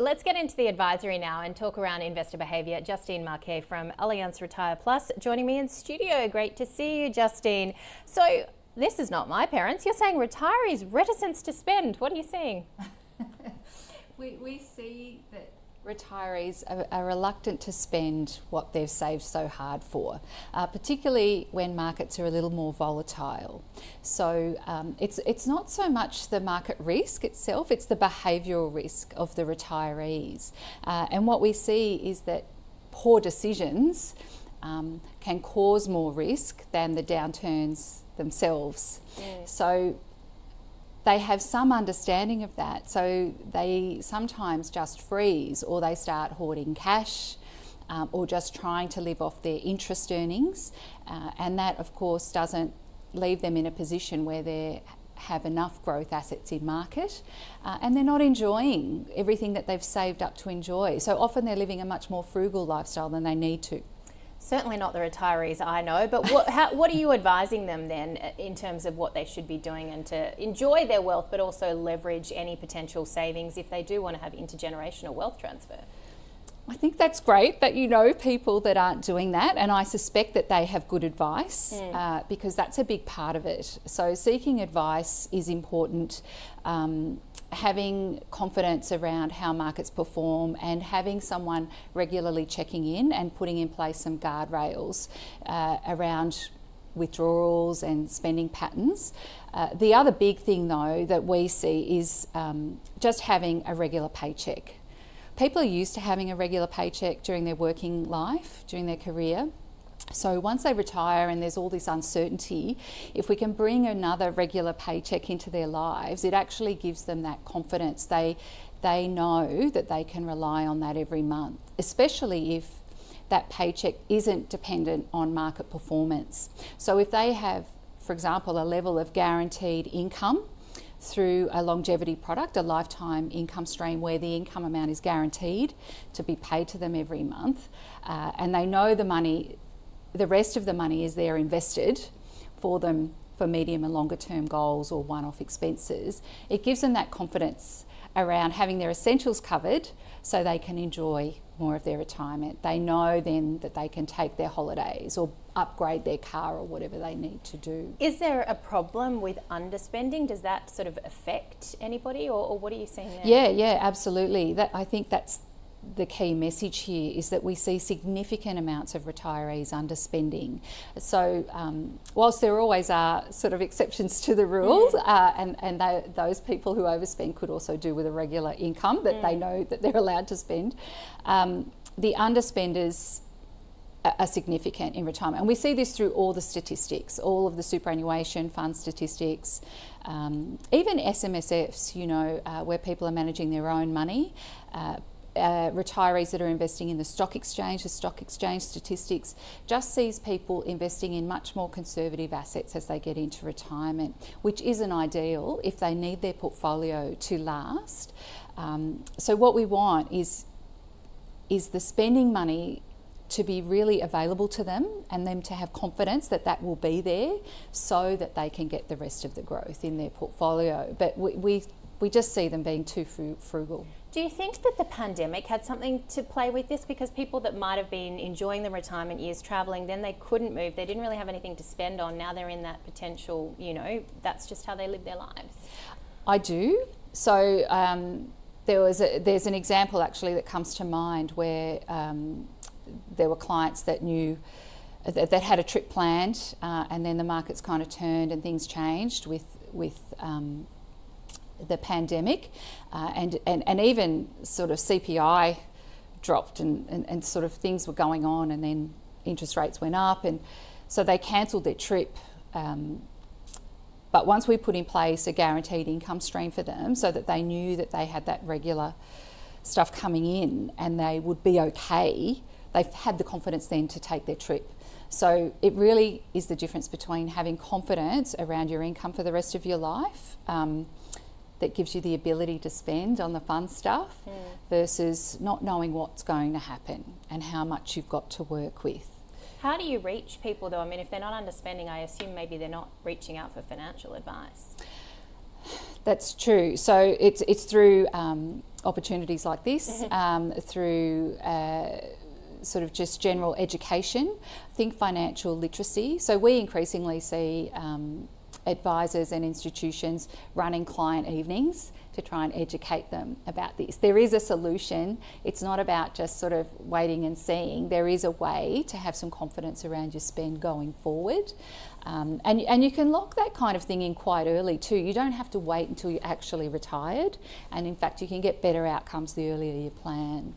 let's get into the advisory now and talk around investor behaviour. Justine Marquet from Allianz Retire Plus joining me in studio. Great to see you, Justine. So this is not my parents. You're saying retirees' reticence to spend. What are you seeing? We see that retirees are reluctant to spend what they've saved so hard for, particularly when markets are a little more volatile. So it's not so much the market risk itself, it's the behavioural risk of the retirees. And what we see is that poor decisions can cause more risk than the downturns themselves. Yeah. So they have some understanding of that, so they sometimes just freeze, or they start hoarding cash, or just trying to live off their interest earnings, and that of course doesn't leave them in a position where they have enough growth assets in market, and they're not enjoying everything that they've saved up to enjoy. So often they're living a much more frugal lifestyle than they need to. Certainly not the retirees I know, but what are you advising them then in terms of what they should be doing and to enjoy their wealth but also leverage any potential savings if they do want to have intergenerational wealth transfer? I think that's great that you know people that aren't doing that, and I suspect that they have good advice because that's a big part of it. So seeking advice is important. Having confidence around how markets perform and having someone regularly checking in and putting in place some guardrails around withdrawals and spending patterns. The other big thing though that we see is just having a regular paycheck. People are used to having a regular paycheck during their working life, during their career. So once they retire and there's all this uncertainty, if we can bring another regular paycheck into their lives, it actually gives them that confidence. They know that they can rely on that every month, especially if that paycheck isn't dependent on market performance. So if they have, for example, a level of guaranteed income through a longevity product, a lifetime income stream where the income amount is guaranteed to be paid to them every month, and they know the rest of the money is there invested for them for medium and longer term goals or one-off expenses, it gives them that confidence around having their essentials covered so they can enjoy more of their retirement. They know then that they can take their holidays or upgrade their car or whatever they need to do. Is there a problem with underspending? Does that sort of affect anybody, or what are you seeing there? Yeah, absolutely. I think that's the key message here, is that we see significant amounts of retirees underspending. So whilst there always are sort of exceptions to the rules, and those people who overspend could also do with a regular income that they know that they're allowed to spend, the underspenders are significant in retirement. And we see this through all the statistics, all of the superannuation fund statistics, even SMSFs, you know, where people are managing their own money. Retirees that are investing in the stock exchange statistics just sees people investing in much more conservative assets as they get into retirement, which isn't ideal if they need their portfolio to last. So what we want is the spending money to be really available to them and them to have confidence that that will be there so that they can get the rest of the growth in their portfolio. But we just see them being too frugal. Do you think that the pandemic had something to play with this? Because people that might have been enjoying the retirement years travelling, then they couldn't move, they didn't really have anything to spend on, now they're in that potential, you know, that's just how they live their lives. I do. So there's an example actually that comes to mind where there were clients that knew that had a trip planned and then the markets kind of turned and things changed with the pandemic, and even sort of CPI dropped and sort of things were going on, and then interest rates went up, and so they cancelled their trip. But once we put in place a guaranteed income stream for them so that they knew that they had that regular stuff coming in and they would be okay, they've had the confidence then to take their trip. So it really is the difference between having confidence around your income for the rest of your life, that gives you the ability to spend on the fun stuff, versus not knowing what's going to happen and how much you've got to work with. How do you reach people though? I mean, if they're not underspending, I assume maybe they're not reaching out for financial advice. That's true. So it's through opportunities like this, through sort of just general education. I think financial literacy. So we increasingly see advisors and institutions running client evenings to try and educate them about this. There is a solution. It's not about just sort of waiting and seeing. There is a way to have some confidence around your spend going forward. And you can lock that kind of thing in quite early too. You don't have to wait until you're actually retired. And in fact, you can get better outcomes the earlier you plan.